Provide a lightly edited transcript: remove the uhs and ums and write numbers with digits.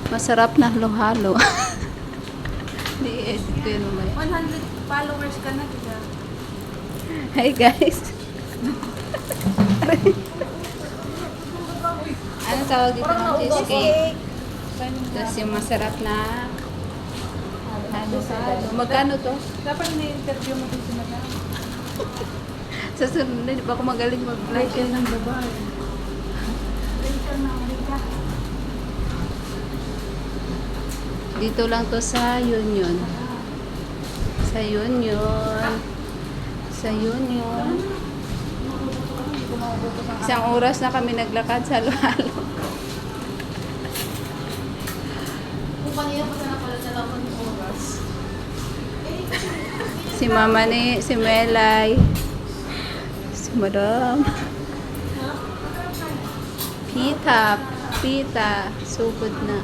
Masarap na halo-halo. Di-edit ko yun mamaya. 100 followers ka na, diba? Hi guys. Ano tawag dito ng cheesecake? Tapos yung masarap na halo-halo. Magkano to? Dapat may interview mo din si Madam. Sa sunod, di ba ako magaling mag-vlog? Rachel ng babae. Rachel ng Rika. Dito lang to sa Union. Sa Union. Sa Union. Isang oras na kami naglakad sa halo-halo. Kung kanina pa na pala sa laman ng oras. Si Mama ni, si Melay. Si Madam. Pita. Pita. Sugod na.